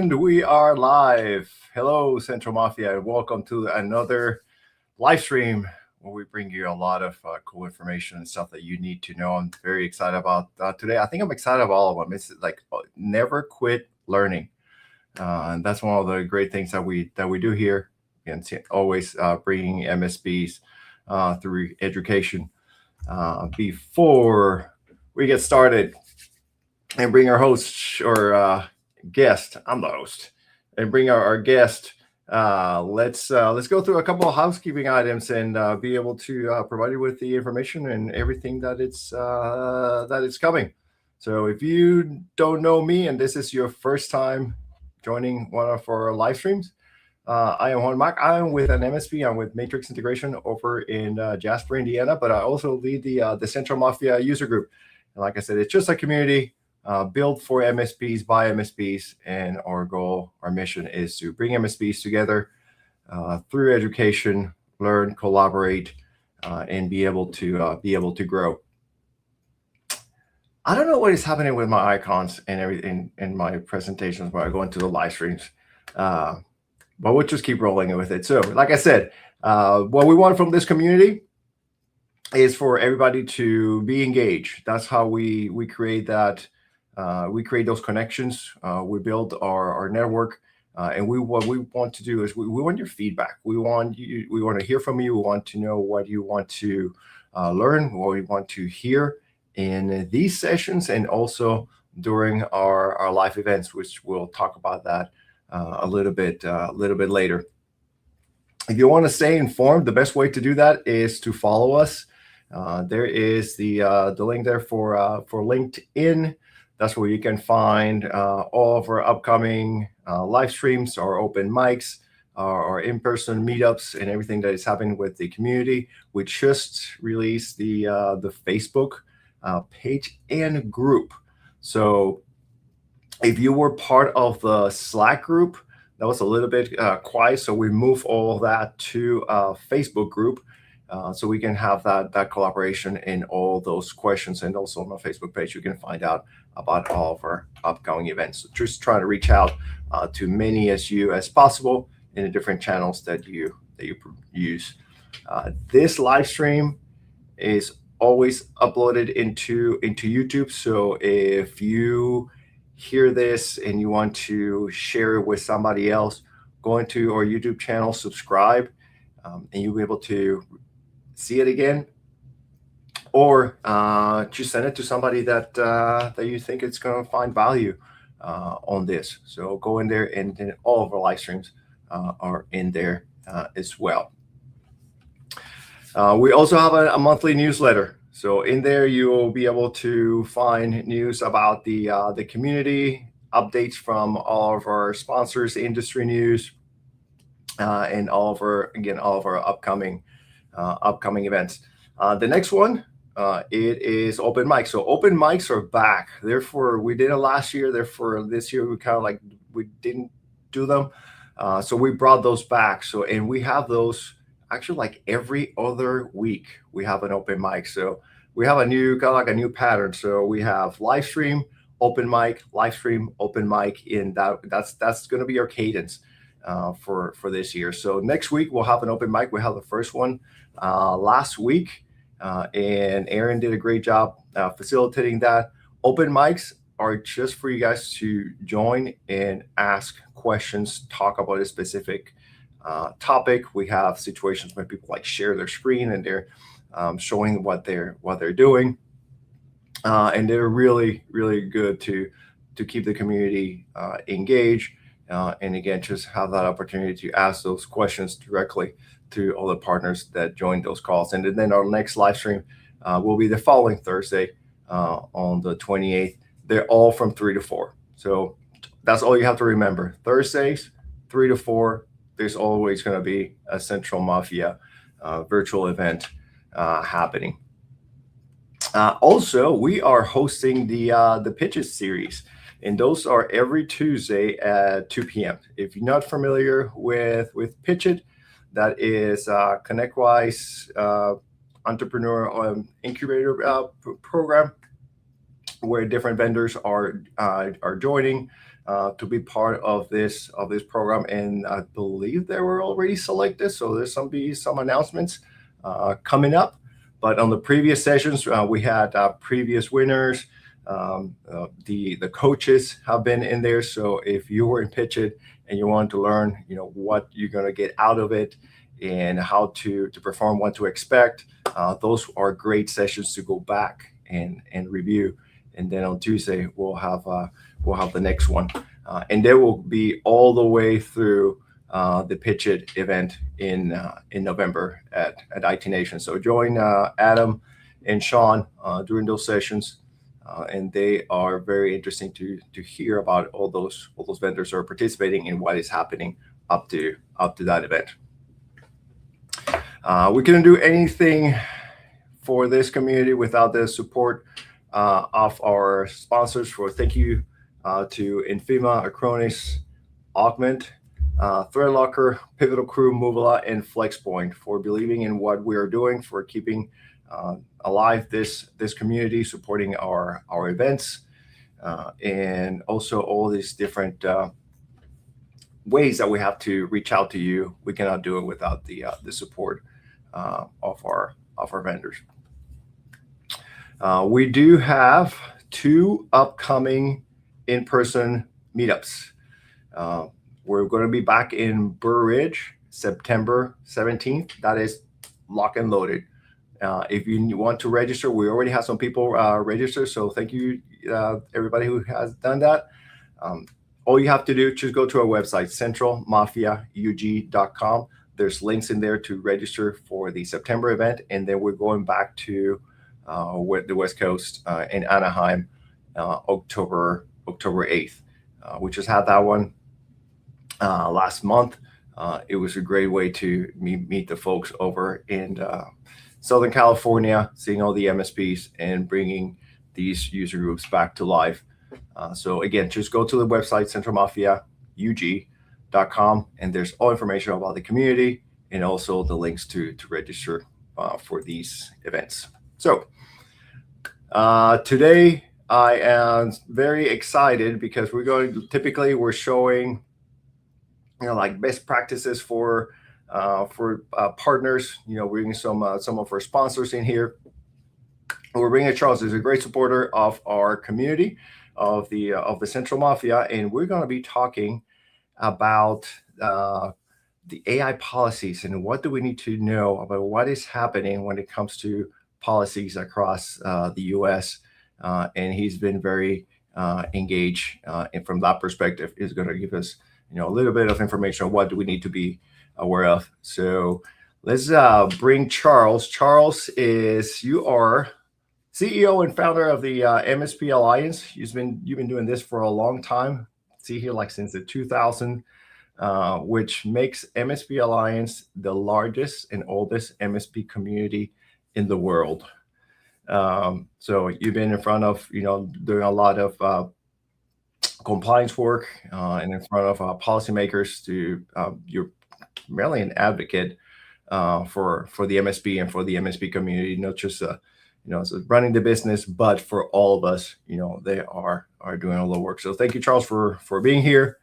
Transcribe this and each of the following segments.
And we are live. Hello, Central Mafia, and welcome to another live stream where we bring you a lot of cool information and stuff that you need to know. I'm very excited about today. I think I'm excited about all of them. It's like never quit learning, and that's one of the great things that we do here, and always bringing MSPs through education. Before we get started and bring our host or guest, I'm the host, and bring our guest. Let's go through a couple of housekeeping items and be able to provide you with the information and everything that it's coming. So if you don't know me and this is your first time joining one of our live streams, I am Juan Mac. I am with an MSP. I'm with Matrix Integration over in Jasper, Indiana, but I also lead the Central Mafia user group. And like I said, it's just a community built for MSPs by MSPs, and our goal, our mission is to bring MSPs together through education, learn, collaborate, and be able to grow. I don't know what is happening with my icons and everything in my presentations when I go into the live streams, but we'll just keep rolling with it. So, like I said, what we want from this community is for everybody to be engaged. That's how we create that. We create those connections. We build our network, and what we want to do is we want your feedback. We want to hear from you. We want to know what you want to learn, what we want to hear in these sessions, and also during our live events, which we'll talk about that a little bit later. If you want to stay informed, the best way to do that is to follow us. There is the link there for LinkedIn. That's where you can find all of our upcoming live streams, our open mics, our in-person meetups, and everything that is happening with the community. We just released the Facebook page and group. So if you were part of the Slack group, that was a little bit quiet. So we moved all that to a Facebook group. So we can have that collaboration in all those questions, and also on our Facebook page, you can find out about all of our upcoming events. So just trying to reach out to many as possible in the different channels that you use. This live stream is always uploaded into YouTube. So if you hear this and you want to share it with somebody else, go into our YouTube channel, subscribe, and you'll be able to see it again, or just send it to somebody that you think it's going to find value on this. So go in there, and then all of our live streams are in there as well. We also have a monthly newsletter. So in there, you will be able to find news about the community, updates from all of our sponsors, industry news, and all of our upcoming events. The next one, it is open mics. So open mics are back. Therefore, we did it last year. Therefore, this year we kind of we didn't do them. So we brought those back. So, and we have those actually like every other week. We have an open mic. So we have a new pattern. So we have live stream, open mic, live stream, open mic. In that's going to be our cadence for this year. So next week we'll have an open mic. We have the first one last week, and Aaron did a great job facilitating that. Open mics are just for you guys to join and ask questions, talk about a specific topic. We have situations where people share their screen and they're showing what they're doing, and they're really good to keep the community engaged. And again, just have that opportunity to ask those questions directly to all the partners that joined those calls. And then our next live stream will be the following Thursday on the 28th. They're all from 3 to 4. So that's all you have to remember. Thursdays, 3 to 4, there's always going to be a Central Mafia virtual event happening. Also, we are hosting the Pitches series. And those are every Tuesday at 2 p.m. If you're not familiar with Pitch It, that is ConnectWise entrepreneur incubator program where different vendors are joining to be part of this program, and I believe they were already selected. So there's some announcements coming up. But on the previous sessions, we had previous winners. The coaches have been in there. So if you were in Pitch It and you want to learn, what you're going to get out of it and how to perform, what to expect, those are great sessions to go back and review. And then on Tuesday we'll have the next one, and they will be all the way through the Pitch It event in November at IT Nation. So join Adam and Sean during those sessions, and they are very interesting to hear about all those vendors who are participating and what is happening up to that event. We couldn't do anything for this community without the support of our sponsors. Thank you to Infima, Acronis, Augment, ThreadLocker, Pivotal Crew, Movila, and FlexPoint for believing in what we are doing, for keeping alive this community, supporting our events, and also all these different ways that we have to reach out to you. We cannot do it without the support of our vendors. We do have 2 upcoming in-person meetups. We're going to be back in Burr Ridge, September 17th. That is lock and loaded. If you want to register, we already have some people register. So thank you, everybody who has done that. All you have to do, just go to our website, centralmafiaug.com. There's links in there to register for the September event. And then we're going back to the West Coast in Anaheim, October 8th. We just had that one last month. It was a great way to meet the folks over in Southern California, seeing all the MSPs and bringing these user groups back to life. So again, just go to the website, centralmafiaug.com, and there's all information about the community and also the links to register for these events. So today I am very excited because typically we're showing like best practices for partners. We're bringing some of our sponsors in here. We're bringing Charles, who's a great supporter of our community, of the Central Mafia, and we're going to be talking about the AI policies and what do we need to know about what is happening when it comes to policies across the U.S. And he's been very engaged, and from that perspective, is going to give us a little bit of information on what do we need to be aware of. So let's bring Charles. Charles, you are CEO and founder of the MSP Alliance. You've been doing this for a long time. See here, like since the 2000, which makes MSP Alliance the largest and oldest MSP community in the world. So you've been in front of doing a lot of compliance work and in front of policymakers. You're really an advocate for the MSP and for the MSP community, not just so running the business, but for all of us. They are doing a lot of work. So thank you, Charles, for being here.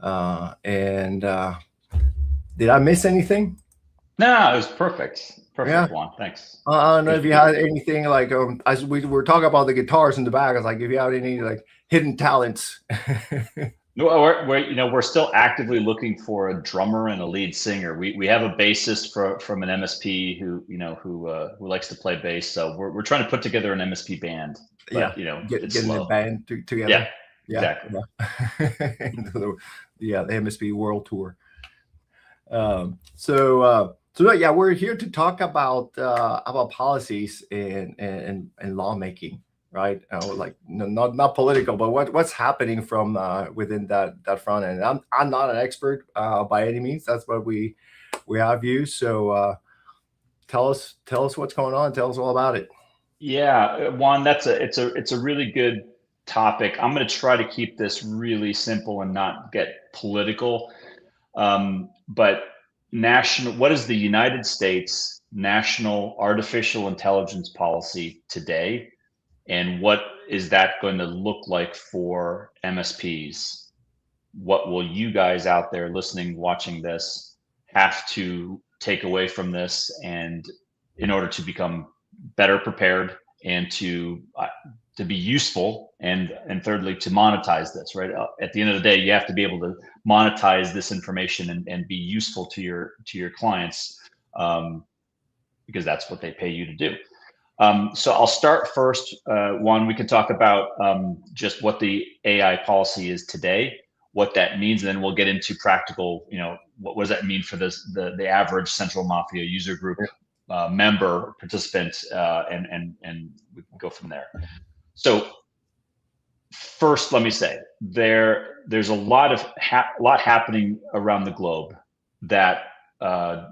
And did I miss anything? No, it was perfect. Perfect, Juan. Thanks. I don't know if you had anything like as we were talking about the guitars in the back. I was like, if you have any like hidden talents. No, we're still actively looking for a drummer and a lead singer. We have a bassist from an MSP who likes to play bass. So we're trying to put together an MSP band. But, getting a band together. Yeah, exactly. Yeah, the MSP World Tour. So we're here to talk about policies and lawmaking, right? Not political, but what's happening from within that front end. I'm not an expert by any means. That's what we have you. So tell us what's going on. Tell us all about it. Yeah, Juan, it's a really good topic. I'm going to try to keep this really simple and not get political. But what is the United States national artificial intelligence policy today? And what is that going to look like for MSPs what will you guys out there listening, watching this, have to take away from this, and in order to become better prepared and to be useful, and thirdly to monetize this, right? At the end of the day, you have to be able to monetize this information and be useful to your clients, because that's what they pay you to do. So I'll start first. One, we can talk about just what the AI policy is today, what that means, and then we'll get into practical, what does that mean for the average Central Mafia user group member, participant, and we can go from there. So first, let me say there's a lot happening around the globe that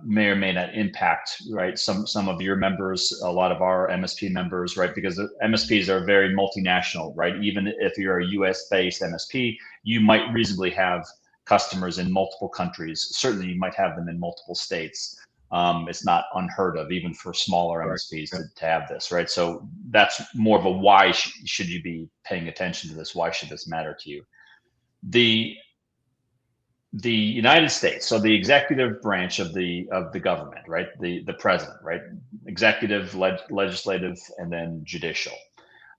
may or may not impact, right, some of your members, a lot of our MSP members, right, because the MSPs are very multinational, right? Even if you're a US based MSP, you might reasonably have customers in multiple countries. Certainly you might have them in multiple states. It's not unheard of, even for smaller MSPs, to have this, right? So that's more of a why should you be paying attention to this? Why should this matter to you? The United States, so the executive branch of the government, right? The president, right? Executive, legislative, and then judicial.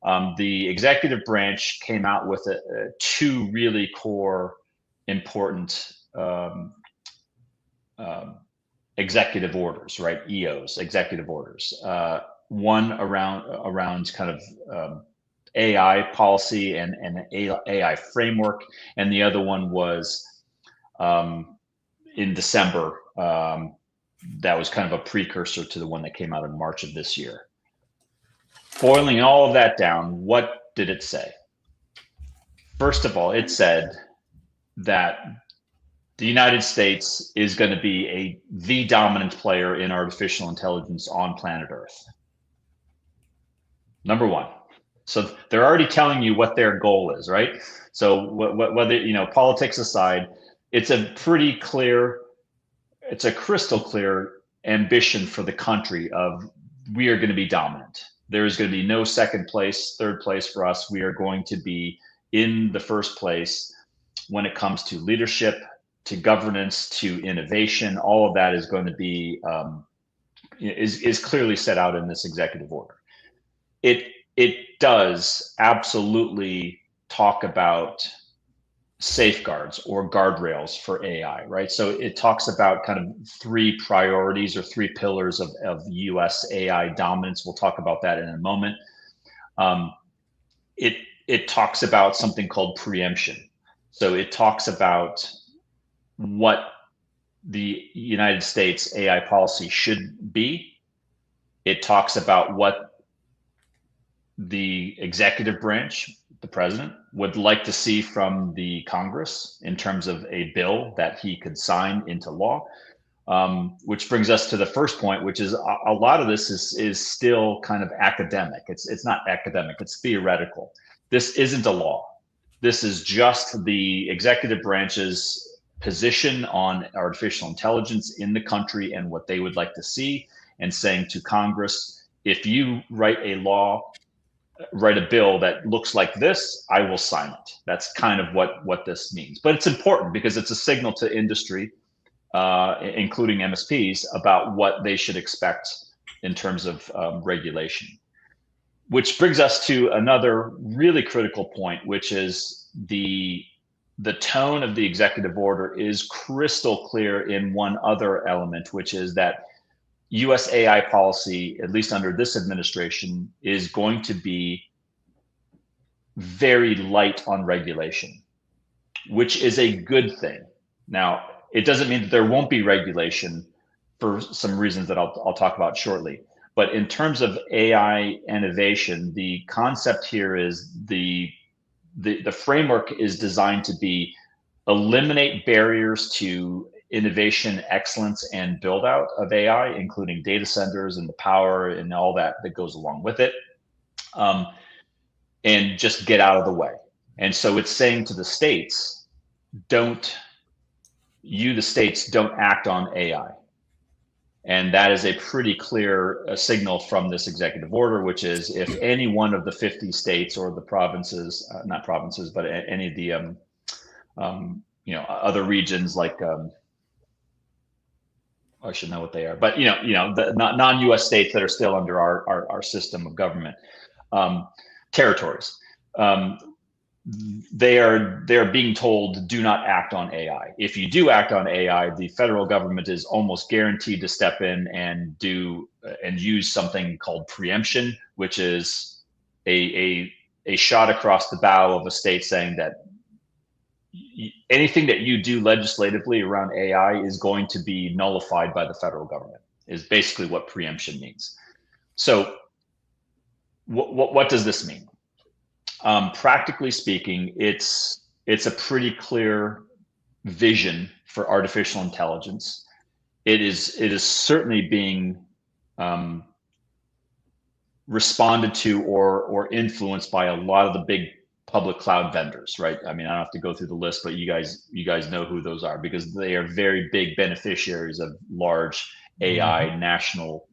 The executive branch came out with two really core, important executive orders, right? EOs, executive orders. One around kind of AI policy and AI framework, and the other one was in December. That was kind of a precursor to the one that came out in March of this year. Boiling all of that down, what did it say? First of all, it said that the United States is going to be the dominant player in artificial intelligence on planet Earth. Number one. So they're already telling you what their goal is, right? So whether, politics aside, it's a crystal clear ambition for the country of, we are going to be dominant. There is going to be no second place, third place for us. We are going to be in the first place when it comes to leadership, to governance, to innovation. All of that is going to be is clearly set out in this executive order. It does absolutely talk about safeguards or guardrails for AI, right? So it talks about kind of three priorities or three pillars of US AI dominance. We'll talk about that in a moment. It talks about something called preemption. So it talks about what the United States AI policy should be. It talks about what the executive branch, the president, would like to see from the Congress in terms of a bill that he could sign into law. Which brings us to the first point, which is a lot of this is still kind of academic. It's not academic, it's theoretical. This isn't a law. This is just the executive branch's position on artificial intelligence in the country and what they would like to see, and saying to Congress, if you write a bill that looks like this, I will sign it. That's kind of what this means. But it's important because it's a signal to industry, including MSPs, about what they should expect in terms of regulation. Which brings us to another really critical point, which is the tone of the executive order is crystal clear in one other element, which is that US AI policy, at least under this administration, is going to be very light on regulation, which is a good thing. Now, it doesn't mean that there won't be regulation for some reasons that I'll talk about shortly. But in terms of AI innovation, the concept here is the framework is designed to be eliminate barriers to innovation, excellence, and build out of AI, including data centers and the power and all that goes along with it, and just get out of the way. And so it's saying to the states, the states don't act on AI. And that is a pretty clear signal from this executive order, which is if any one of the 50 states or the provinces, not provinces, but any of the other regions like, I should know what they are, but the non-U.S. states that are still under our system of government, territories. They're being told, do not act on AI. If you do act on AI, the federal government is almost guaranteed to step in and use something called preemption, which is a shot across the bow of a state saying that anything that you do legislatively around AI is going to be nullified by the federal government, is basically what preemption means. So what does this mean? Practically speaking, it's a pretty clear vision for artificial intelligence. It is certainly being responded to or influenced by a lot of the big public cloud vendors, right? I mean, I don't have to go through the list, but you guys know who those are, because they are very big beneficiaries of large AI national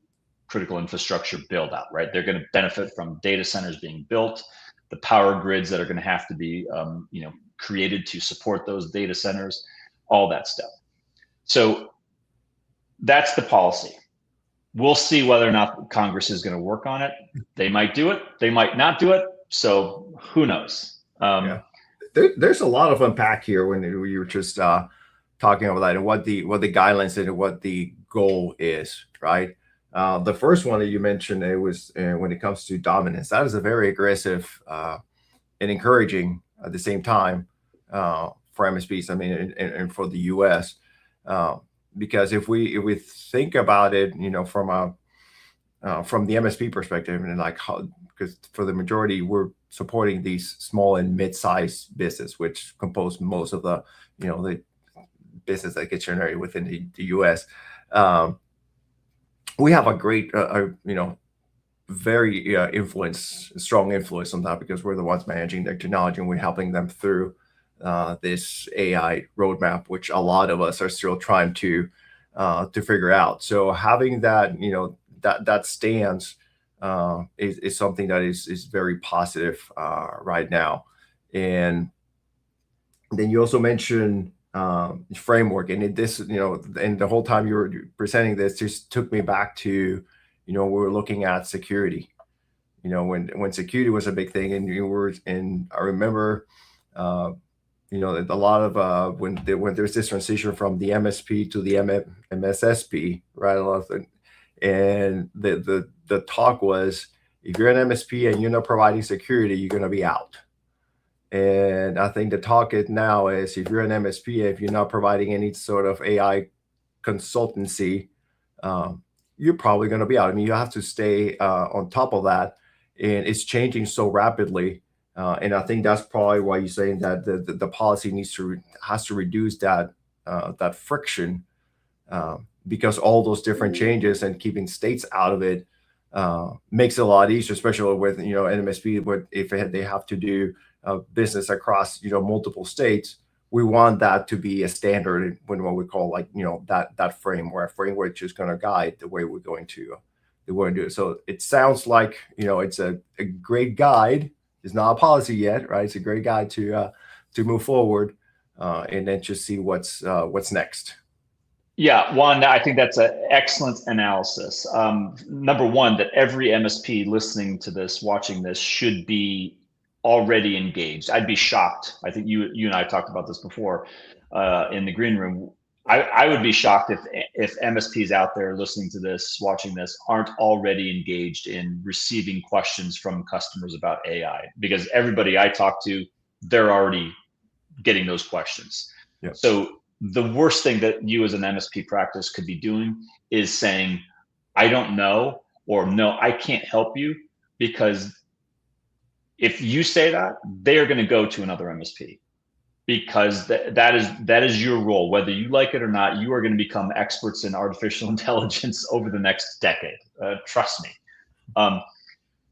critical infrastructure build out, right? They're going to benefit from data centers being built, the power grids that are going to have to be created to support those data centers, all that stuff. So that's the policy. We'll see whether or not Congress is going to work on it. They might do it. They might not do it. So who knows? Yeah. There's a lot of unpack here when you were just talking about that and what the guidelines and what the goal is, right? The first one that you mentioned, it was when it comes to dominance. That is a very aggressive and encouraging at the same time for MSPs. I mean, and for the U.S. Because if we think about it, from the MSP perspective, and like how, because for the majority we're supporting these small and mid-sized business, which compose most of the the business that gets generated within the U.S. We have a great very strong influence on that, because we're the ones managing their technology and we're helping them through this AI roadmap, which a lot of us are still trying to figure out. So having that, that stance is something that is very positive right now. And then you also mentioned framework, and this, and the whole time you were presenting this just took me back to, we were looking at security, when security was a big thing, and I remember, a lot of when there's this transition from the MSP to the MSSP, right? A lot of and the talk was, if you're an MSP and you're not providing security, you're going to be out. And I think the talk now is, if you're an MSP, if you're not providing any sort of AI consultancy, you're probably going to be out. I mean, you have to stay on top of that, and it's changing so rapidly. And I think that's probably why you're saying that the policy has to reduce that friction, because all those different changes and keeping states out of it makes it a lot easier, especially with an MSP. If they have to do business across multiple states, we want that to be a standard when what we call that framework. A framework is going to guide the way we're going to do it. So it sounds like it's a great guide. It's not a policy yet, right? It's a great guide to move forward, and then just see what's next. Yeah, Juan, I think that's an excellent analysis. Number one, that every MSP listening to this, watching this, should be already engaged. I'd be shocked. I think you and I talked about this before in the green room. I would be shocked if MSPs out there listening to this, watching this, aren't already engaged in receiving questions from customers about AI, because everybody I talk to, they're already getting those questions. Yep. So the worst thing that you as an MSP practice could be doing is saying, I don't know, or no, I can't help you, because if you say that, they are going to go to another MSP, because that is your role. Whether you like it or not, you are going to become experts in artificial intelligence over the next decade. Trust me.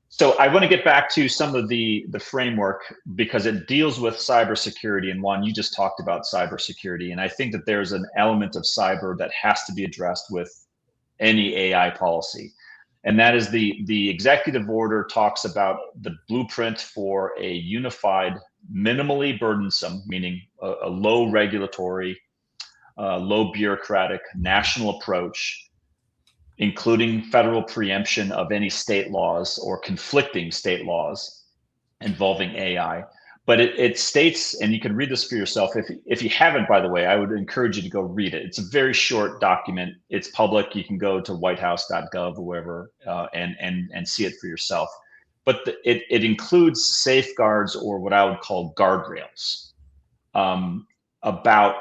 So I want to get back to some of the framework, because it deals with cybersecurity. And Juan, you just talked about cybersecurity, and I think that there's an element of cyber that has to be addressed with any AI policy. And that is the executive order talks about the blueprint for a unified minimally burdensome, meaning a low regulatory, low bureaucratic national approach, including federal preemption of any state laws or conflicting state laws involving AI. But it states, and you can read this for yourself. If you haven't, by the way, I would encourage you to go read it. It's a very short document. It's public. You can go to whitehouse.gov or wherever and see it for yourself. But it includes safeguards, or what I would call guardrails, about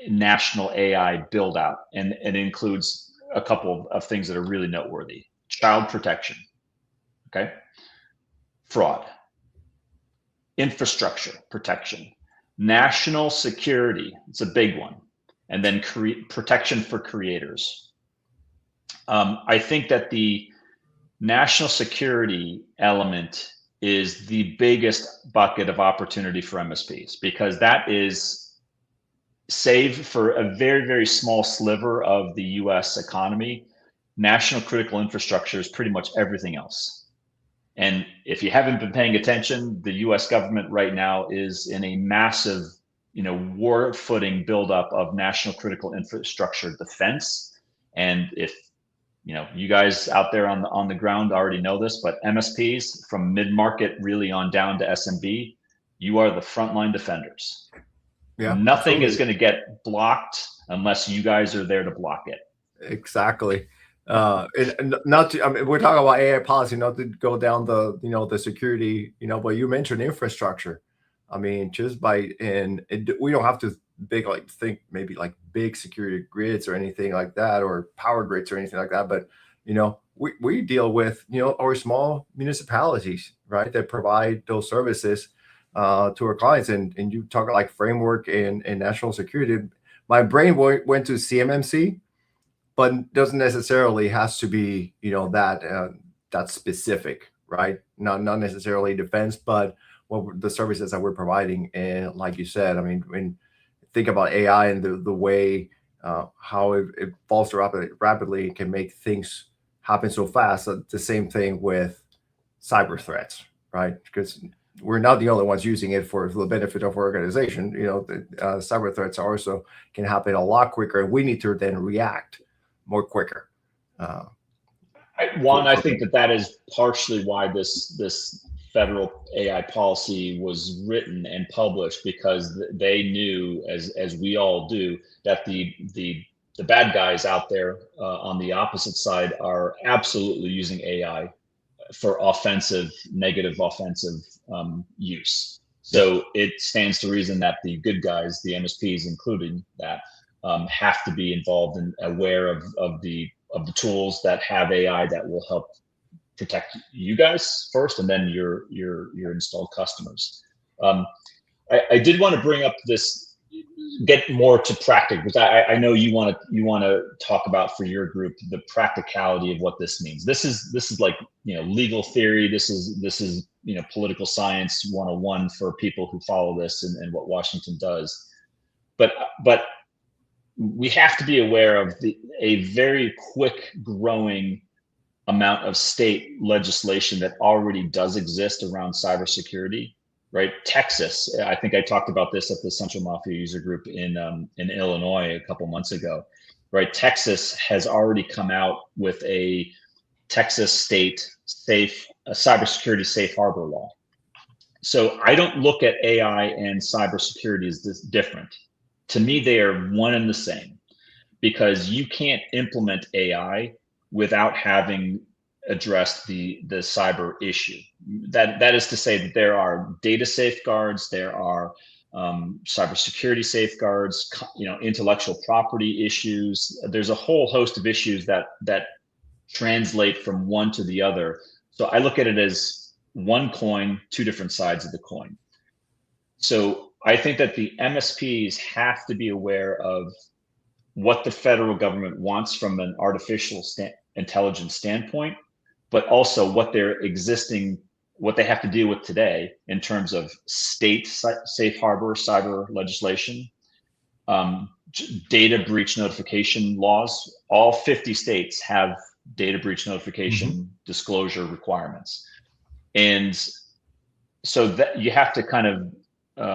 national AI build out, and it includes a couple of things that are really noteworthy: child protection, okay, fraud, infrastructure protection, national security, it's a big one, and then protection for creators. I think that the national security element is the biggest bucket of opportunity for MSPs, because that is, save for a very, very small sliver of the US economy, national critical infrastructure is pretty much everything else. And if you haven't been paying attention, the US government right now is in a massive, war footing buildup of national critical infrastructure defense. And if you guys out there on the ground already know this, but MSPs from mid-market really on down to SMB, you are the frontline defenders. Yeah, nothing absolutely is going to get blocked unless you guys are there to block it. Exactly. And not to, I mean, we're talking about AI policy, not to go down the, the security, but you mentioned infrastructure. I mean, just we don't have to think maybe like big security grids or anything like that, or power grids or anything like that. But, we deal with, our small municipalities, right, that provide those services to our clients. And you talk like framework and national security. My brain went to CMMC, but doesn't necessarily has to be, that specific, right? Not necessarily defense, but what the services that we're providing. And like you said, I mean, when think about AI and the way how it evolves rapidly can make things happen so fast. The same thing with cyber threats, right? Because we're not the only ones using it for the benefit of our organization. Cyber threats also can happen a lot quicker, and we need to then react more quicker. I think that is partially why this federal AI policy was written and published, because they knew, as we all do, that the bad guys out there on the opposite side are absolutely using AI for negative offensive use. So it stands to reason that the good guys, the MSPs, including that, have to be involved and aware of the tools that have AI that will help protect you guys first, and then your installed customers. I did want to bring up this, get more to practical, because I know you want to talk about for your group the practicality of what this means. This is like legal theory. This is political science 101 for people who follow this and what Washington does. But we have to be aware of a very quick growing amount of state legislation that already does exist around cybersecurity, right? Texas, I think I talked about this at the Central Mafia User Group in Illinois a couple months ago, right? Texas has already come out with a Texas state cybersecurity safe harbor law. So I don't look at AI and cybersecurity as this different. To me, they are one and the same, because you can't implement AI without having addressed the cyber issue. That is to say that there are data safeguards, there are cybersecurity safeguards, intellectual property issues. There's a whole host of issues that translate from one to the other. So I look at it as one coin, two different sides of the coin. So I think that the MSPs have to be aware of what the federal government wants from an artificial intelligence standpoint, but also what they have to deal with today in terms of state safe harbor cyber legislation, data breach notification laws. All 50 states have data breach notification disclosure requirements. And so that you have to kind of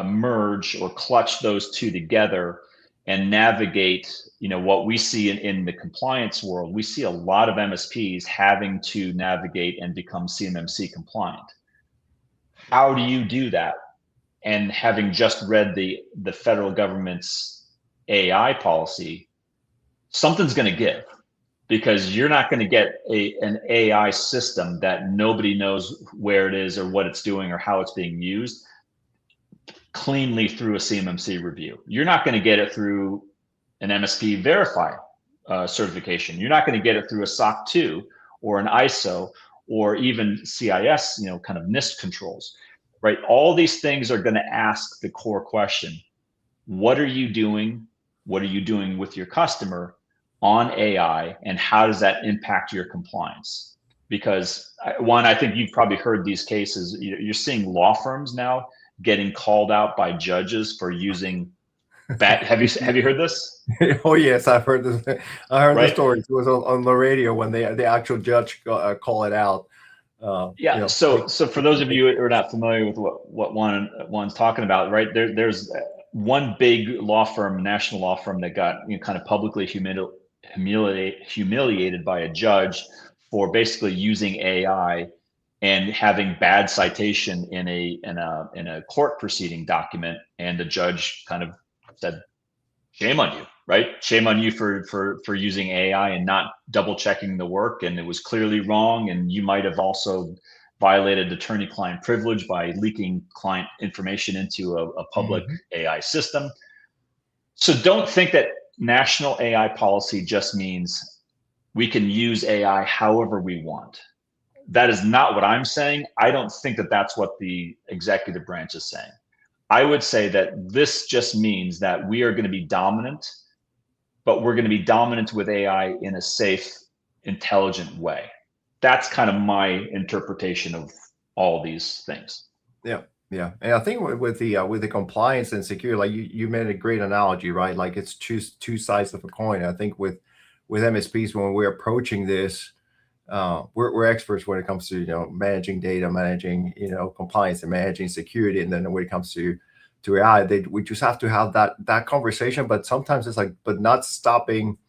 merge or clutch those two together and navigate, what we see in the compliance world. We see a lot of MSPs having to navigate and become CMMC compliant. How do you do that? And having just read the federal government's AI policy, something's going to give, because you're not going to get an AI system that nobody knows where it is or what it's doing or how it's being used cleanly through a CMMC review. You're not going to get it through an MSP verify certification. You're not going to get it through a SOC 2 or an ISO or even CIS, kind of NIST controls, right? All these things are going to ask the core question: what are you doing? What are you doing with your customer on AI, and how does that impact your compliance? Because one, I think you've probably heard these cases. You're seeing law firms now getting called out by judges for using bad. Have you heard this? Oh yes, I've heard this. I heard Right? the story. It was on the radio when the actual judge call it out. Yeah. So for those of you who are not familiar with what one's talking about, right? There's one big law firm, national law firm, that got kind of publicly humiliated by a judge for basically using AI and having bad citation in a court proceeding document, and the judge kind of said, "Shame on you, right? Shame on you for using AI and not double checking the work, and it was clearly wrong, and you might have also violated attorney-client privilege by leaking client information into a public AI system." So don't think that national AI policy just means we can use AI however we want. That is not what I'm saying. I don't think that that's what the executive branch is saying. I would say that this just means that we are going to be dominant, but we're going to be dominant with AI in a safe, intelligent way. That's kind of my interpretation of all these things. Yeah, yeah, and I think with the compliance and security, like you made a great analogy, right? Like it's two sides of a coin. I think with MSPs, when we're approaching this, we're experts when it comes to managing data, managing compliance, and managing security, and then when it comes to AI, we just have to have that conversation. But sometimes it's like, but not stopping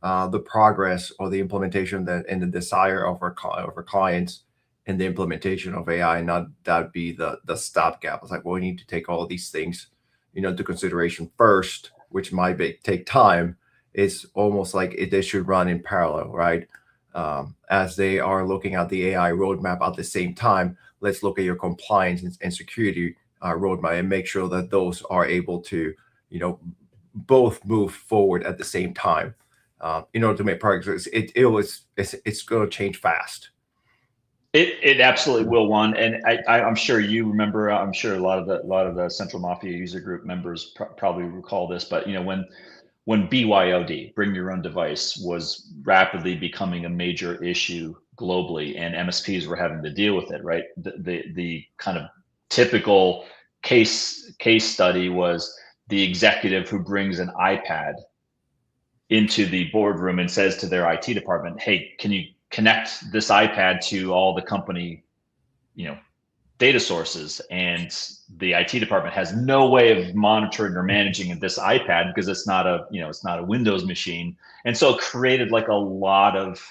the progress or the implementation and the desire of our clients and the implementation of AI, and not that be the stopgap. It's like, well, we need to take all of these things into consideration first, which might take time. It's almost like they should run in parallel, right? As they are looking at the AI roadmap at the same time, let's look at your compliance and security roadmap and make sure that those are able to, both move forward at the same time in order to make progress. It's going to change fast. It absolutely will, Juan, and I'm sure you remember. I'm sure a lot of the Central Mafia user group members probably recall this, but when BYOD, bring your own device, was rapidly becoming a major issue globally, and MSPs were having to deal with it, right? The kind of typical case study was the executive who brings an iPad into the boardroom and says to their IT department, "Hey, can you connect this iPad to all the company, data sources?" And the IT department has no way of monitoring or managing this iPad because it's not a Windows machine. And so it created like a lot of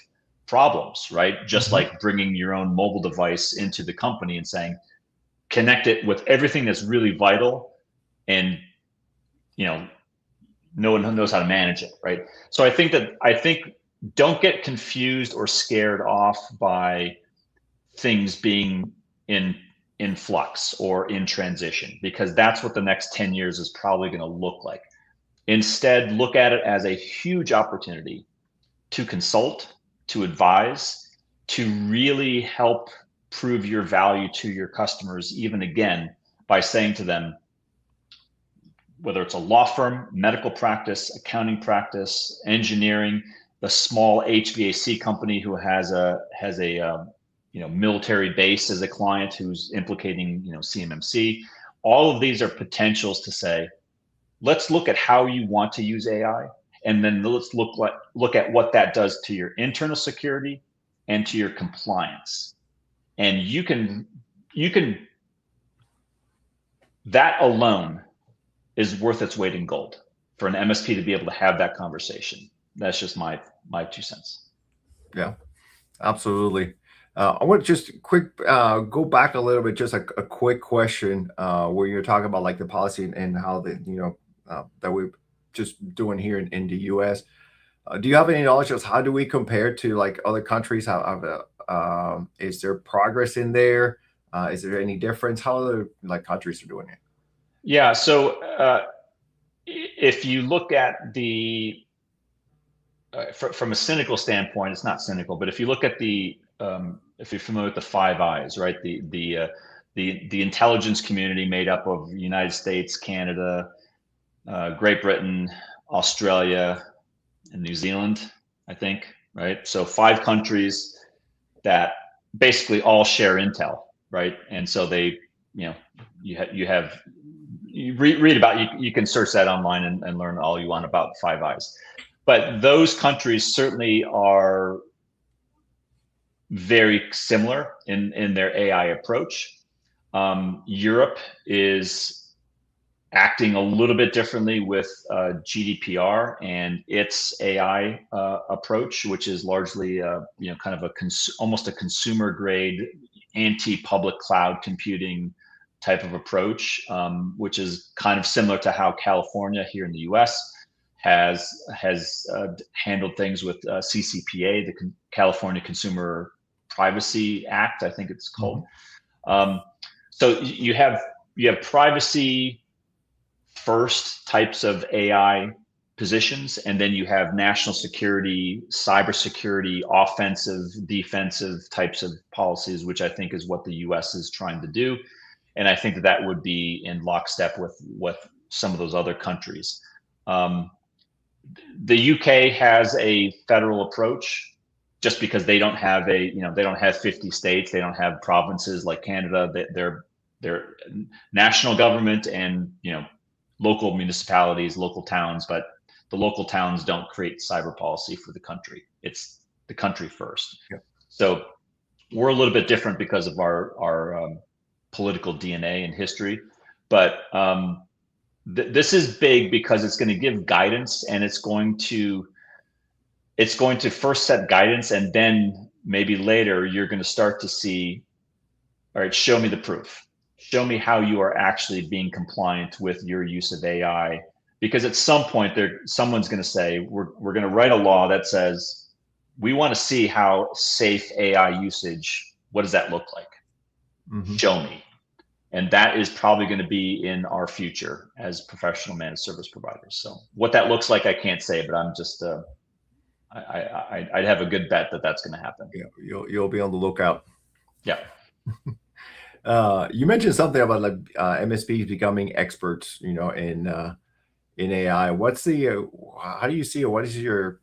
problems, right? Just like bringing your own mobile device into the company and saying, connect it with everything that's really vital, and no one knows how to manage it, right? So I think don't get confused or scared off by things being in flux or in transition, because that's what the next 10 years is probably going to look like. Instead, look at it as a huge opportunity to consult, to advise, to really help prove your value to your customers, even again, by saying to them, whether it's a law firm, medical practice, accounting practice, engineering, the small HVAC company who has a military base as a client who's implicating CMMC. All of these are potentials to say, let's look at how you want to use AI, and then let's look at what that does to your internal security and to your compliance. And you can that alone is worth its weight in gold for an MSP to be able to have that conversation. That's just my 2 cents. Yeah, absolutely. I want to just quick go back a little bit, just a quick question where you're talking about like the policy and how that we're just doing here in the U.S. Do you have any knowledge of how do we compare to like other countries? Is there progress in there? Is there any difference? How other like countries are doing it? Yeah. So if you look at the from a cynical standpoint, it's not cynical, but if you look at the if you're familiar with the Five Eyes, right? The intelligence community made up of the United States, Canada, Great Britain, Australia, and New Zealand, I think, right? So 5 countries that basically all share intel, right? And so they, you read about, you can search that online and learn all you want about Five Eyes. But those countries certainly are very similar in their AI approach. Europe is acting a little bit differently with GDPR and its AI approach, which is largely kind of almost a consumer grade anti-public cloud computing type of approach, which is kind of similar to how California here in the U.S. has handled things with CCPA, the California Consumer Privacy Act, I think it's called. So you have privacy first types of AI positions, and then you have national security, cybersecurity, offensive, defensive types of policies, which I think is what the U.S. is trying to do. And I think that would be in lockstep with some of those other countries. The UK has a federal approach just because they don't have they don't have 50 states, they don't have provinces like Canada. They're national government and local municipalities, local towns, but the local towns don't create cyber policy for the country. It's the country first. Yeah. So we're a little bit different because of our political DNA and history, but this is big because it's going to give guidance, and it's going to first set guidance, and then maybe later you're going to start to see, all right, show me the proof. Show me how you are actually being compliant with your use of AI, because at some point someone's going to say, we're going to write a law that says we want to see how safe AI usage, what does that look like? Show me. And that is probably going to be in our future as professional managed service providers. So what that looks like, I can't say, but I'm just I'd have a good bet that that's going to happen. Yeah, you'll be on the lookout. Yeah. You mentioned something about like MSPs becoming experts, in AI. What's how do you see it? What is your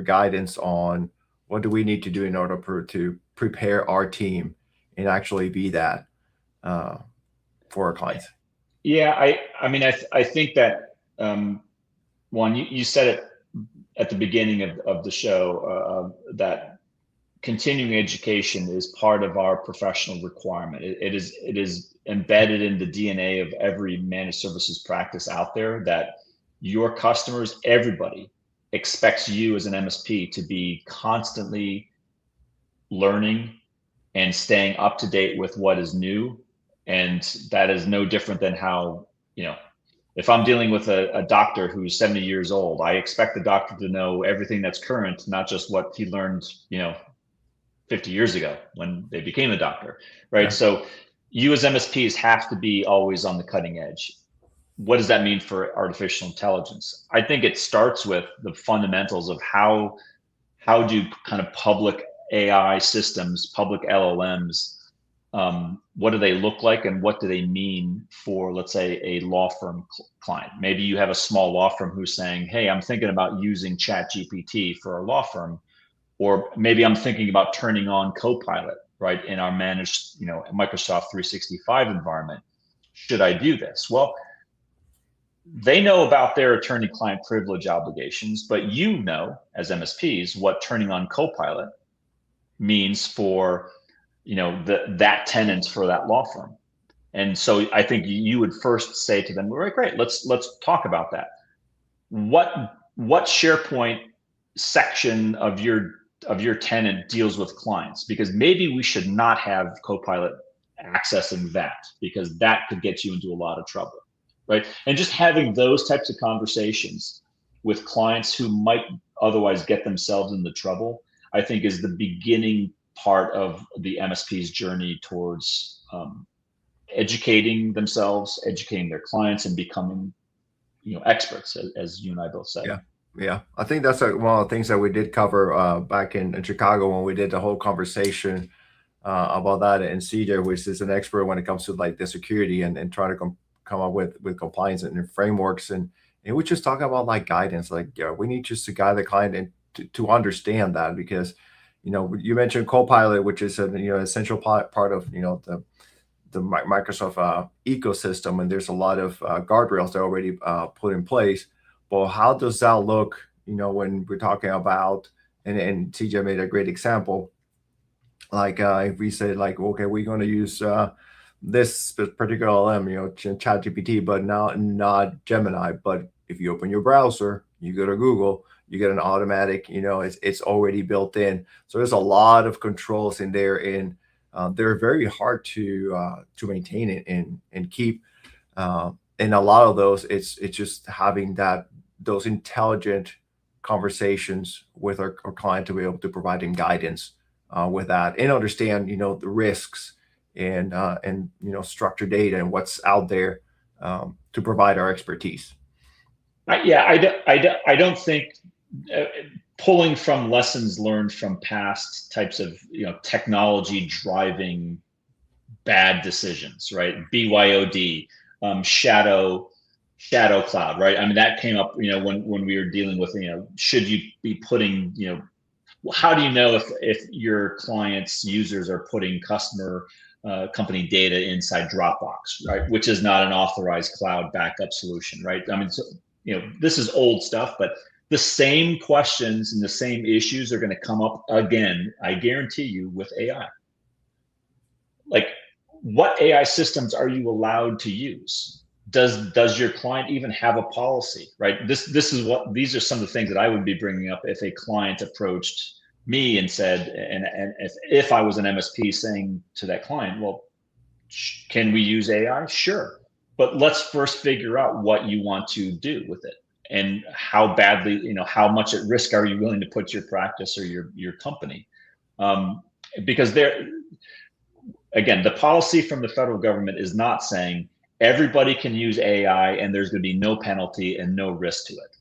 guidance on what do we need to do in order to prepare our team and actually be that for our clients? Yeah, I mean, I think that Juan, you said it at the beginning of the show that continuing education is part of our professional requirement. It is embedded in the DNA of every managed services practice out there that your customers, everybody expects you as an MSP to be constantly learning and staying up to date with what is new. And that is no different than how, if I'm dealing with a doctor who's 70 years old, I expect the doctor to know everything that's current, not just what he learned, 50 years ago when they became a doctor, right? Yeah. So you as MSPs have to be always on the cutting edge. What does that mean for artificial intelligence? I think it starts with the fundamentals of how do kind of public AI systems, public LLMs, what do they look like and what do they mean for, let's say, a law firm client? Maybe you have a small law firm who's saying, hey, I'm thinking about using ChatGPT for our law firm. Or maybe I'm thinking about turning on Copilot, right, in our managed, Microsoft 365 environment. Should I do this? Well, they know about their attorney-client privilege obligations, but as MSPs, what turning on Copilot means for, that tenant for that law firm. And so I think you would first say to them, all right, great, let's talk about that. What SharePoint section of your tenant deals with clients? Because maybe we should not have Copilot accessing that, because that could get you into a lot of trouble, right? And just having those types of conversations with clients who might otherwise get themselves into trouble, I think is the beginning part of the MSP's journey towards educating themselves, educating their clients, and becoming, experts, as you and I both said. Yeah. Yeah. I think that's one of the things that we did cover back in Chicago when we did the whole conversation about that. And CJ, which is an expert when it comes to like the security and trying to come up with compliance and frameworks. And we just talk about like guidance, like, yeah, we need just to guide the client and to understand that, because, you mentioned Copilot, which is an essential part of, the Microsoft ecosystem, and there's a lot of guardrails that are already put in place. But how does that look, when we're talking about, and TJ made a great example, like if we say like, okay, we're going to use this particular LM, ChatGPT, but not Gemini. But if you open your browser, you go to Google, you get an automatic, it's already built in. So there's a lot of controls in there, and they're very hard to maintain it and keep. And a lot of those, it's just having those intelligent conversations with our client to be able to provide them guidance with that, and understand the risks, and structured data and what's out there, to provide our expertise. I don't think pulling from lessons learned from past types of technology driving bad decisions, right? BYOD, shadow cloud, right? I mean, that came up when we were dealing with should you be putting how do you know if your clients' users are putting customer company data inside Dropbox, right? Which is not an authorized cloud backup solution, right? I mean, so, this is old stuff, but the same questions and the same issues are going to come up again, I guarantee you, with AI. Like, what AI systems are you allowed to use? Does your client even have a policy, right? These are some of the things that I would be bringing up if a client approached me and said, and if I was an MSP saying to that client, well, can we use AI? Sure. But let's first figure out what you want to do with it, and how badly, how much at risk are you willing to put your practice or your company? Because again, the policy from the federal government is not saying everybody can use AI and there's going to be no penalty and no risk to it.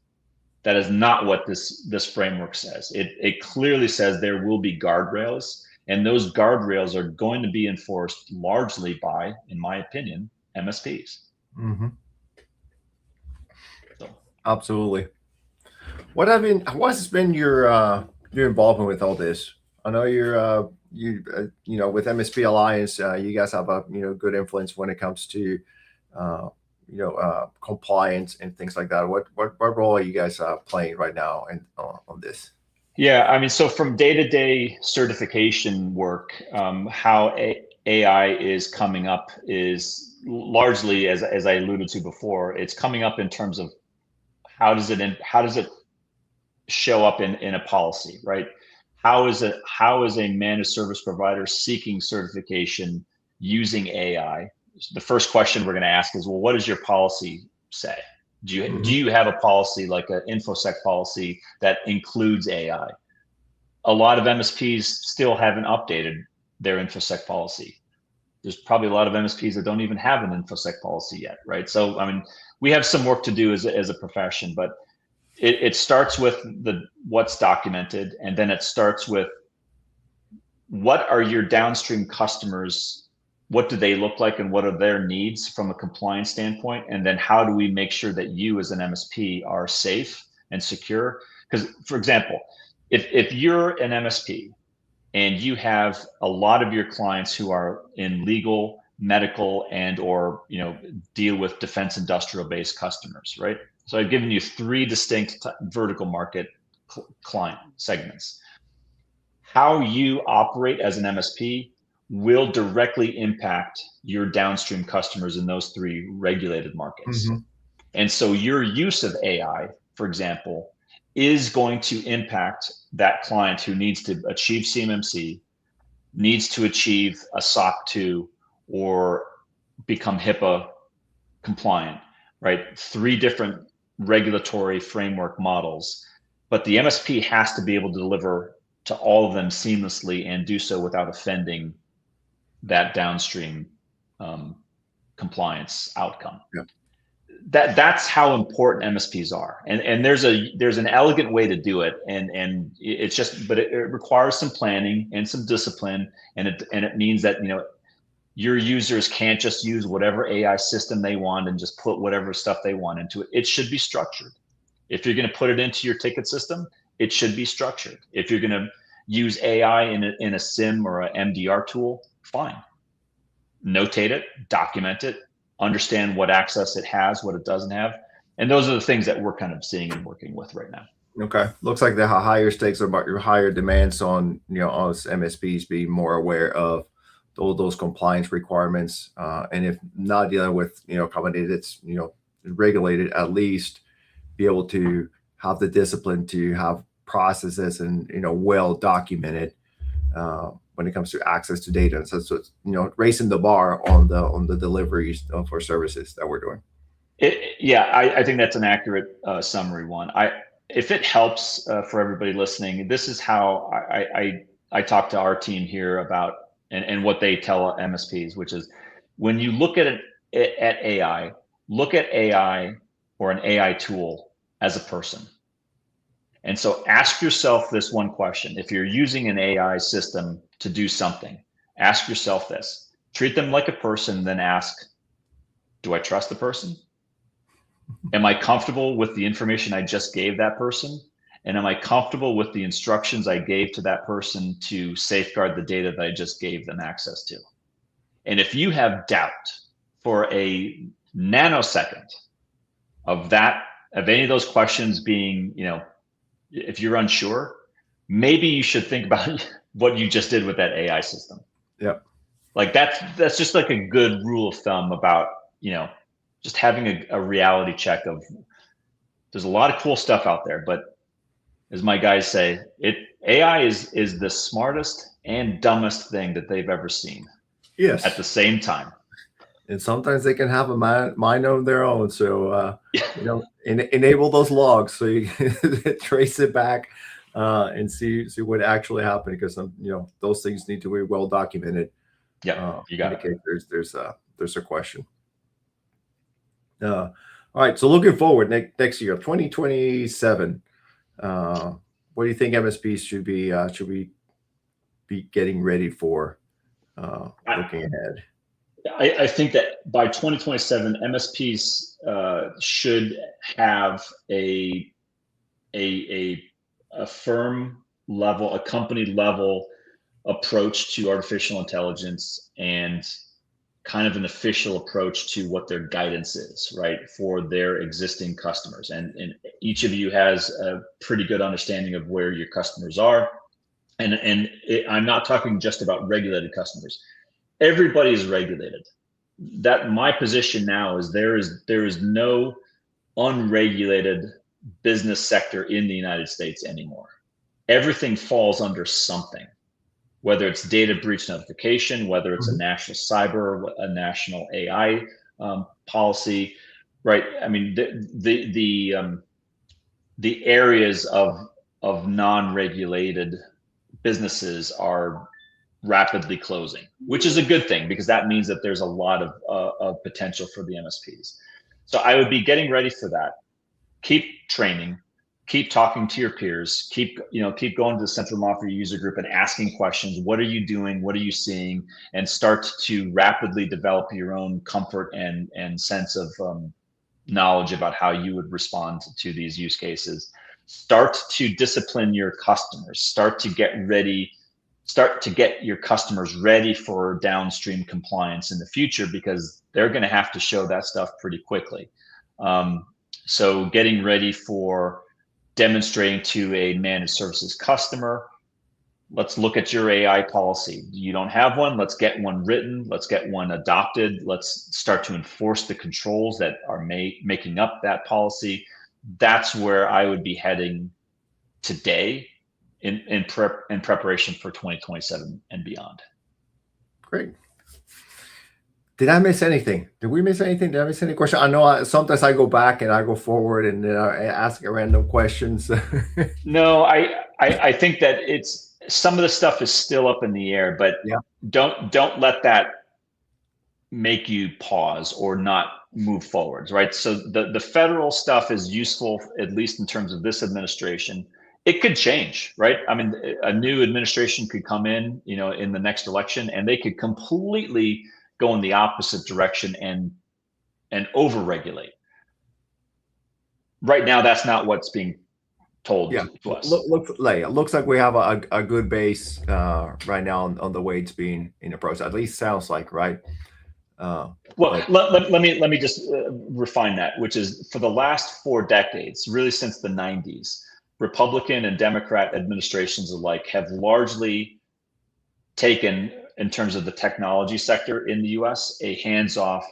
That is not what this framework says. It clearly says there will be guardrails, and those guardrails are going to be enforced largely by, in my opinion, MSPs. Mm-hmm. So. Absolutely. What's been your involvement with all this? I know you're with MSP Alliance, you guys have a good influence when it comes to compliance and things like that. What role are you guys playing right now on this? Yeah, I mean, so from day-to-day certification work, how AI is coming up is largely, as I alluded to before, it's coming up in terms of how does it show up in a policy, right? How is a managed service provider seeking certification using AI? The first question we're going to ask is, well, what does your policy say? Do you have a policy like an InfoSec policy that includes AI? A lot of MSPs still haven't updated their InfoSec policy. There's probably a lot of MSPs that don't even have an InfoSec policy yet, right? So, I mean, we have some work to do as a profession, but it starts with what's documented, and then it starts with what are your downstream customers, what do they look like, and what are their needs from a compliance standpoint, and then how do we make sure that you as an MSP are safe and secure? Because, for example, if you're an MSP and you have a lot of your clients who are in legal, medical, and or deal with defense industrial based customers, right? So I've given you 3 distinct vertical market client segments. How you operate as an MSP will directly impact your downstream customers in those three regulated markets. Mm-hmm. And so your use of AI, for example, is going to impact that client who needs to achieve CMMC, needs to achieve a SOC 2, or become HIPAA compliant, right? Three different regulatory framework models, but the MSP has to be able to deliver to all of them seamlessly and do so without offending that downstream compliance outcome. Yeah. That's how important MSPs are, and there's an elegant way to do it, and it's just, but it requires some planning and some discipline, and it means that your users can't just use whatever AI system they want and just put whatever stuff they want into it. It should be structured. If you're going to put it into your ticket system, it should be structured. If you're going to use AI in a SIM or a MDR tool, fine. Notate it, document it, understand what access it has, what it doesn't have. And those are the things that we're kind of seeing and working with right now. Okay. Looks like the higher stakes are about your higher demands on, us MSPs being more aware of all those compliance requirements. And if not dealing with, a company that's, regulated, at least be able to have the discipline to have processes and, well documented when it comes to access to data. So it's, raising the bar on the deliveries for services that we're doing. I think that's an accurate summary one. If it helps for everybody listening, this is how I talk to our team here about and what they tell MSPs, which is when you look at AI, look at AI or an AI tool as a person. And so ask yourself this one question. If you're using an AI system to do something, ask yourself this. Treat them like a person, then ask, do I trust the person? Am I comfortable with the information I just gave that person? And am I comfortable with the instructions I gave to that person to safeguard the data that I just gave them access to? And if you have doubt for a nanosecond of any of those questions being, if you're unsure, maybe you should think about what you just did with that AI system. Yeah. Like that's just like a good rule of thumb about, just having a reality check of there's a lot of cool stuff out there, but as my guys say, AI is the smartest and dumbest thing that they've ever seen. Yes. At the same time. And sometimes they can have a mind of their own. So, enable those logs so you can trace it back and see what actually happened, because those things need to be well documented. Yeah, you got it. There's a question. All right. So looking forward next year, 2027. What do you think MSPs should be getting ready for looking ahead? I think that by 2027, MSPs should have a firm level, a company level approach to artificial intelligence, and kind of an official approach to what their guidance is, right, for their existing customers. And each of you has a pretty good understanding of where your customers are. I'm not talking just about regulated customers. Everybody is regulated. That my position now is there is no unregulated business sector in the United States anymore. Everything falls under something, whether it's data breach notification, whether it's a national cyber, a national AI policy, right? I mean, the areas of non-regulated businesses are rapidly closing, which is a good thing, because that means that there's a lot of potential for the MSPs. So I would be getting ready for that. Keep training, keep talking to your peers, keep going to the central monitor user group and asking questions. What are you doing? What are you seeing? And start to rapidly develop your own comfort and sense of knowledge about how you would respond to these use cases. Start to discipline your customers. Start to get your customers ready for downstream compliance in the future, because they're going to have to show that stuff pretty quickly. So getting ready for demonstrating to a managed services customer let's look at your AI policy. You don't have one. Let's get one written. Let's get one adopted. Let's start to enforce the controls that are making up that policy. That's where I would be heading today in preparation for 2027 and beyond. Great. Did I miss anything? Did we miss anything? Did I miss any question? I know sometimes I go back and I go forward and then I ask random questions. No, I think that it's some of the stuff is still up in the air, but Yeah. don't let that make you pause or not move forwards, right? So the federal stuff is useful, at least in terms of this administration. It could change, right? I mean, a new administration could come in, in the next election, and they could completely go in the opposite direction and overregulate. Right now, that's not what's being told to us. Looks like we have a good base right now on the way it's being in the process. At least sounds like, right? Well, let me just refine that, which is for the last 4 decades, really since the 90s, Republican and Democrat administrations alike have largely taken, in terms of the technology sector in the US, a hands-off,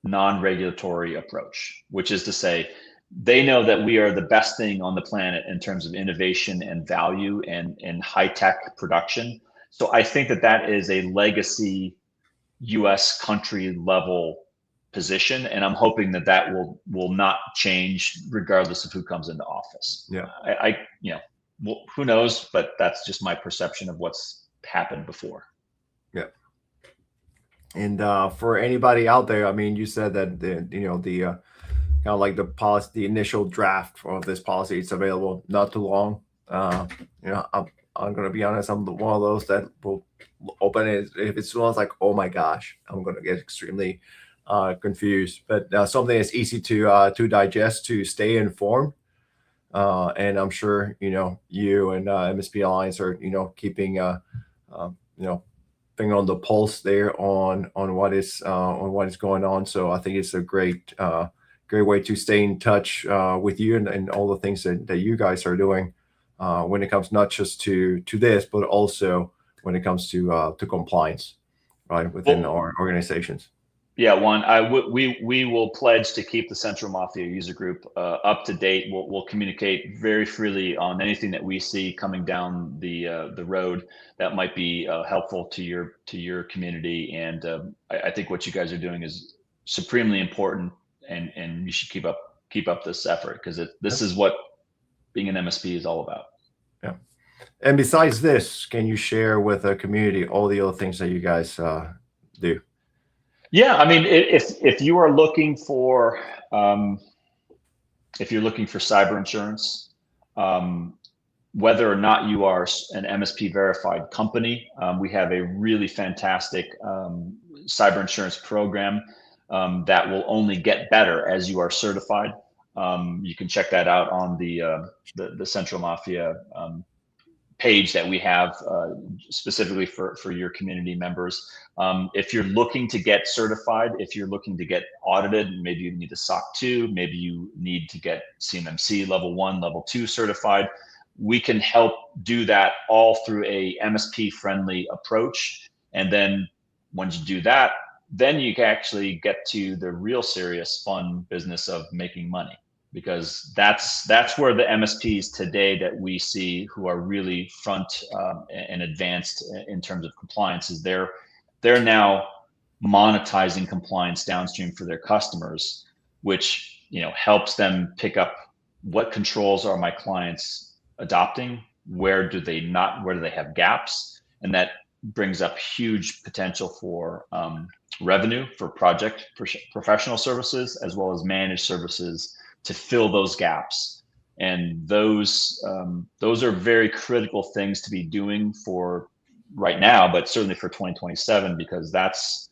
non-regulatory approach, which is to say, they know that we are the best thing on the planet in terms of innovation and value and high-tech production. So I think that is a legacy US country level position, and I'm hoping that will not change regardless of who comes into office. Yeah. Well, who knows, but that's just my perception of what's happened before. Yeah. And for anybody out there, I mean, you said that the kind of like the policy, the initial draft of this policy, it's available not too long. I'm going to be honest, I'm one of those that will open it. If it smells like, oh my gosh, I'm going to get extremely confused. But something that's easy to digest, to stay informed. And I'm sure, you and MSP Alliance are, keeping, finger on the pulse there on what is going on. So I think it's a great way to stay in touch with you and all the things that you guys are doing when it comes not just to this, but also when it comes to compliance, right, within our organizations. Yeah, Juan, we will pledge to keep the Central Mafia user group up to date. We'll communicate very freely on anything that we see coming down the road that might be helpful to your community. And I think what you guys are doing is supremely important, and you should keep up this effort, because this is what being an MSP is all about. Yeah. And besides this, can you share with the community all the other things that you guys do? Yeah, I mean, if you are looking for cyber insurance, whether or not you are an MSP verified company, we have a really fantastic cyber insurance program that will only get better as you are certified. You can check that out on the Central Mafia page that we have specifically for your community members. If you're looking to get certified, if you're looking to get audited, maybe you need a SOC 2, maybe you need to get CMMC level 1, level 2 certified, we can help do that all through a MSP friendly approach. And then once you do that, then you can actually get to the real serious fun business of making money, because that's where the MSPs today that we see who are really front and advanced in terms of compliance is they're now monetizing compliance downstream for their customers, which helps them pick up what controls are my clients adopting, where do they have gaps, and that brings up huge potential for revenue for professional services as well as managed services to fill those gaps. And those are very critical things to be doing for right now, but certainly for 2027, because that's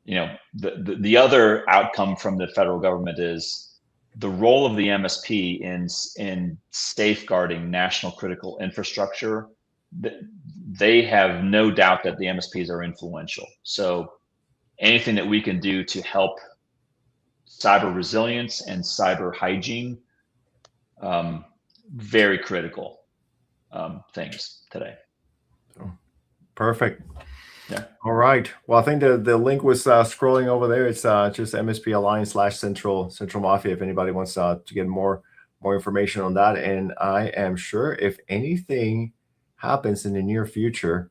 the other outcome from the federal government is the role of the MSP in safeguarding national critical infrastructure. They have no doubt that the MSPs are influential. So anything that we can do to help cyber resilience and cyber hygiene, very critical things today. So, perfect. Yeah. All right. Well, I think the link was scrolling over there. It's just MSP Alliance /Central Mafia. If anybody wants to get more information on that, and I am sure if anything happens in the near future,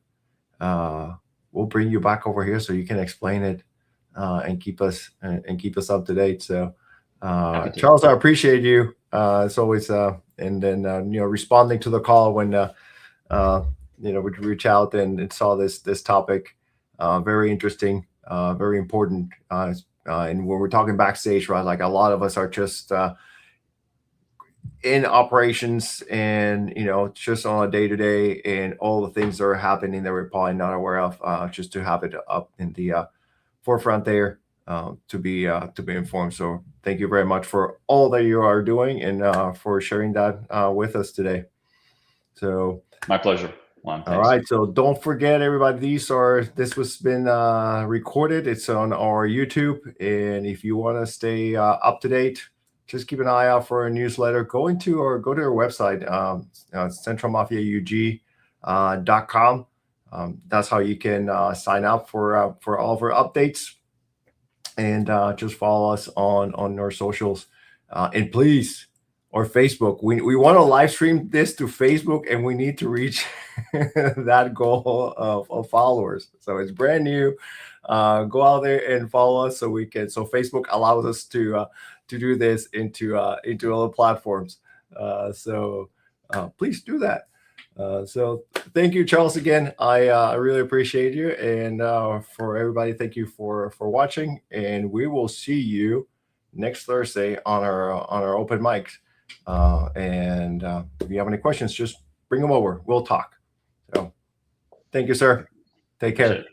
we'll bring you back over here so you can explain it and keep us up to date. So, Charles, I appreciate you as always, and then responding to the call when we reach out and saw this topic. Very interesting, very important. And when we're talking backstage, right, like a lot of us are just in operations and just on a day-to-day and all the things that are happening that we're probably not aware of, just to have it up in the forefront there, to be informed. So thank you very much for all that you are doing and for sharing that with us today. So my pleasure, Juan. All right, so don't forget, everybody, this was been recorded. It's on our YouTube, and if you want to stay up to date, just keep an eye out for our newsletter. Go to our website, centralmafiaug.com. That's how you can sign up for all of our updates, and just follow us on our socials. And please, or Facebook, we want to live stream this to Facebook, and we need to reach that goal of followers. So it's brand new. Go out there and follow us so Facebook allows us to do this into other platforms. So please do that. So thank you, Charles, again. I really appreciate you, and for everybody, thank you for watching, and we will see you next Thursday on our open mics. And if you have any questions, just bring them over. We'll talk. So thank you, sir. Take care.